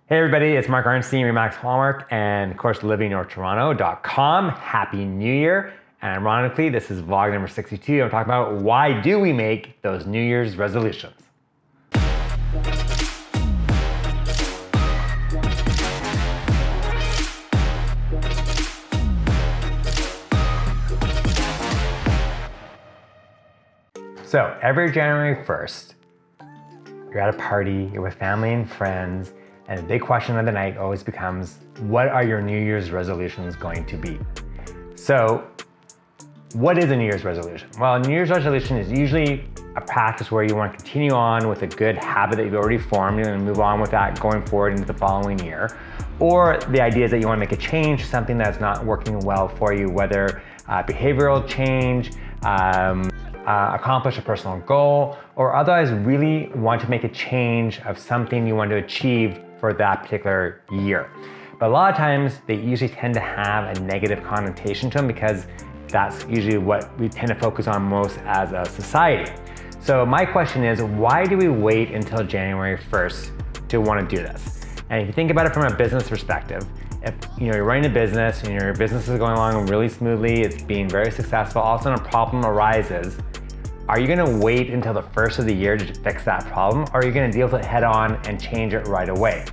Hey everybody, it's Mark Arnstein, Remax Hallmark, and of course livingnorthtoronto.com. Happy New Year. And ironically, this is vlog number 62. I'm talking about why do we make those New Year's resolutions. So every January 1st, you're at a party, you're with family and friends, and the big question of the night always becomes, what are your New Year's resolutions going to be? So what is a New Year's resolution? Well, a New Year's resolution is usually a practice where you want to continue on with a good habit that you've already formed and move on with that going forward into the following year. Or the idea is that you want to make a change, something that's not working well for you, whether behavioral change, accomplish a personal goal, or otherwise really want to make a change of something you want to achieve for that particular year. But a lot of times they usually tend to have a negative connotation to them because that's usually what we tend to focus on most as a society. So my question is, why do we wait until January 1st to want to do this? And if you think about it from a business perspective, if you're running a business and your business is going along really smoothly, it's being very successful, all of a sudden a problem arises, are you gonna wait until the first of the year to fix that problem, or are you gonna deal with it head on and change it right away?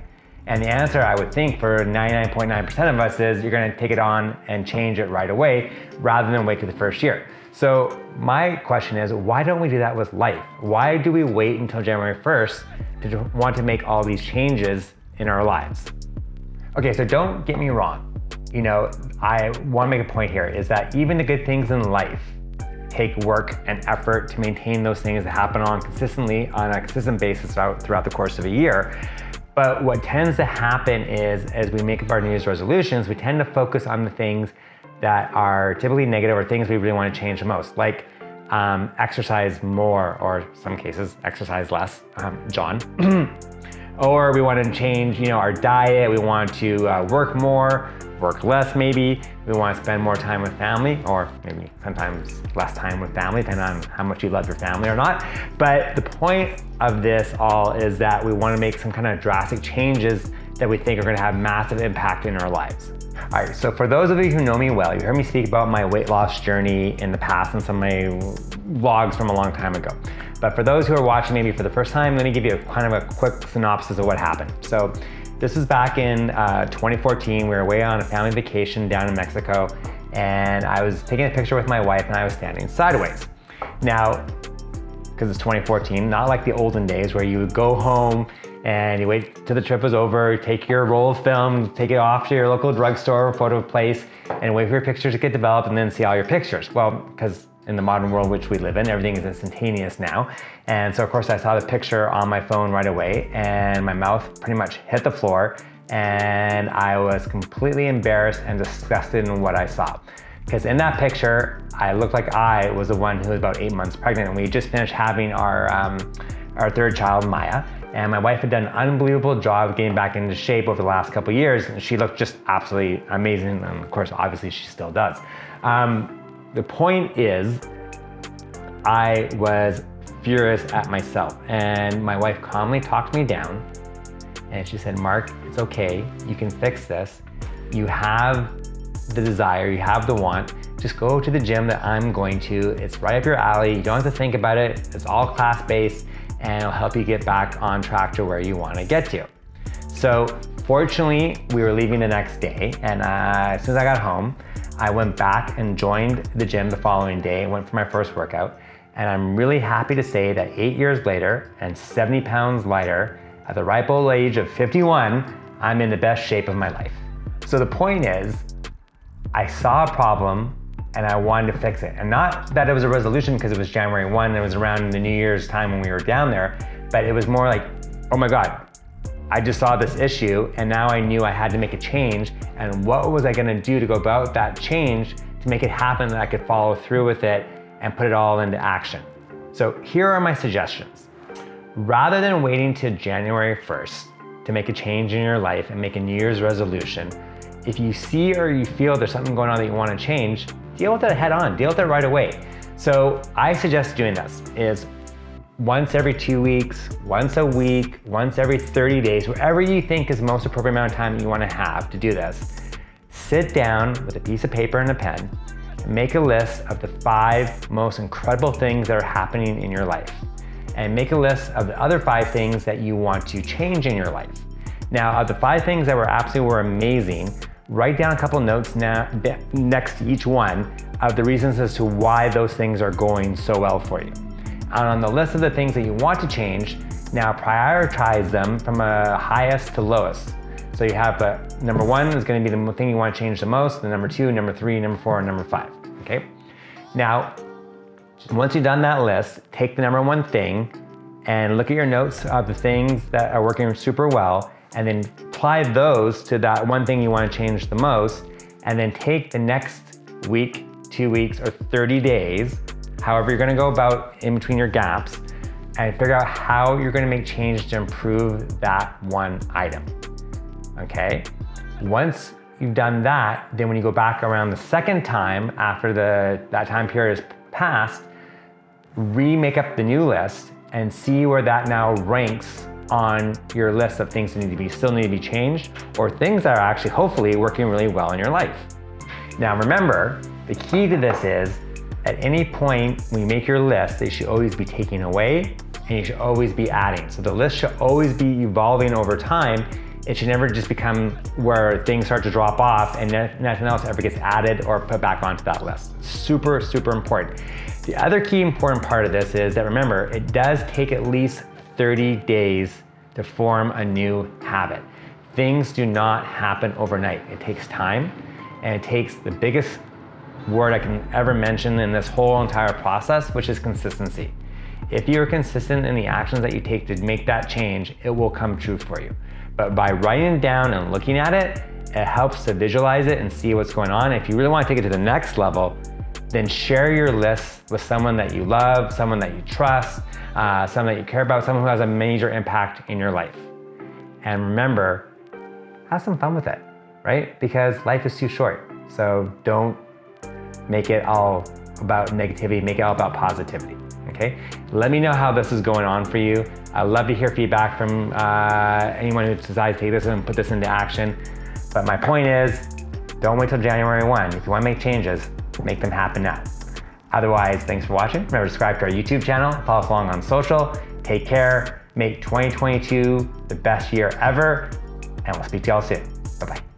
And the answer, I would think, for 99.9% of us is you're gonna take it on and change it right away rather than wait to the first year. So my question is, why don't we do that with life? Why do we wait until January 1st to want to make all these changes in our lives? Okay, so don't get me wrong. I wanna make a point here is that even the good things in life take work and effort to maintain those things that happen on a consistent basis throughout the course of a year. But what tends to happen is, as we make up our New Year's resolutions, we tend to focus on the things that are typically negative or things we really want to change the most, like exercise more, or in some cases, exercise less, John. Or we want to change, our diet, we want to work more, work less maybe, we want to spend more time with family, or maybe sometimes less time with family, depending on how much you love your family or not. But the point of this all is that we want to make some kind of drastic changes that we think are going to have massive impact in our lives. All right, so for those of you who know me well, you heard me speak about my weight loss journey in the past and some of my vlogs from a long time ago. But for those who are watching maybe for the first time, let me give you kind of a quick synopsis of what happened. So this is back in 2014. We were away on a family vacation down in Mexico, and I was taking a picture with my wife and I was standing sideways. Now, because it's 2014, not like the olden days where you would go home and you wait till the trip was over, take your roll of film, take it off to your local drugstore or photo place, and wait for your pictures to get developed and then see all your pictures. Well, because in the modern world which we live in, everything is instantaneous now. And so of course I saw the picture on my phone right away and my mouth pretty much hit the floor and I was completely embarrassed and disgusted in what I saw. Because in that picture, I looked like I was the one who was about 8 months pregnant, and we just finished having our third child, Maya. And my wife had done an unbelievable job of getting back into shape over the last couple of years. And she looked just absolutely amazing. And of course, obviously she still does. The point is, I was furious at myself, and my wife calmly talked me down and she said, Mark, it's okay, you can fix this. You have the desire, you have the want, just go to the gym that I'm going to. It's right up your alley, you don't have to think about it, it's all class-based, and it'll help you get back on track to where you want to get to. So fortunately, we were leaving the next day, and as soon as I got home, I went back and joined the gym the following day, went for my first workout, and I'm really happy to say that 8 years later and 70 pounds lighter, at the ripe old age of 51, I'm in the best shape of my life. So the point is, I saw a problem and I wanted to fix it. And not that it was a resolution because it was January 1, and it was around the New Year's time when we were down there, but it was more like, oh my God, I just saw this issue and now I knew I had to make a change, and what was I gonna do to go about that change to make it happen that I could follow through with it and put it all into action. So here are my suggestions. Rather than waiting till January 1st to make a change in your life and make a New Year's resolution, if you see or you feel there's something going on that you wanna change, deal with it head on, deal with it right away. So I suggest doing this is once every 2 weeks, once a week, once every 30 days, whatever you think is the most appropriate amount of time you want to have to do this. Sit down with a piece of paper and a pen and make a list of the 5 most incredible things that are happening in your life. And make a list of the other 5 things that you want to change in your life. Now, of the 5 things that were amazing, write down a couple notes next to each one of the reasons as to why those things are going so well for you. And on the list of the things that you want to change, now prioritize them from a highest to lowest. So you have number 1 is going to be the thing you want to change the most, the number 2, number 3, number 4, and number 5, okay? Now, once you've done that list, take the number 1 thing and look at your notes of the things that are working super well, and then apply those to that one thing you want to change the most, and then take the next week, 2 weeks, or 30 days, however you're going to go about in between your gaps, and figure out how you're going to make change to improve that one item. Okay? Once you've done that, then when you go back around the second time after that time period is passed, remake up the new list and see where that now ranks on your list of things that still need to be changed, or things that are actually hopefully working really well in your life. Now remember, the key to this is at any point when you make your list, they should always be taking away and you should always be adding. So the list should always be evolving over time. It should never just become where things start to drop off and nothing else ever gets added or put back onto that list. Super, super important. The other key important part of this is that remember, it does take at least 30 days to form a new habit. Things do not happen overnight. It takes time, and it takes the biggest word I can ever mention in this whole entire process, which is consistency. If you're consistent in the actions that you take to make that change, it will come true for you. But by writing it down and looking at it, it helps to visualize it and see what's going on. If you really want to take it to the next level, then share your list with someone that you love, someone that you trust, someone that you care about, someone who has a major impact in your life. And remember, have some fun with it, right? Because life is too short. So don't make it all about negativity, make it all about positivity, okay? Let me know how this is going on for you. I'd love to hear feedback from anyone who decides to take this and put this into action. But my point is, don't wait till January 1. If you want to make changes, make them happen now. Otherwise, thanks for watching. Remember to subscribe to our YouTube channel, follow us along on social, take care, make 2022 the best year ever, and we'll speak to y'all soon. Bye-bye.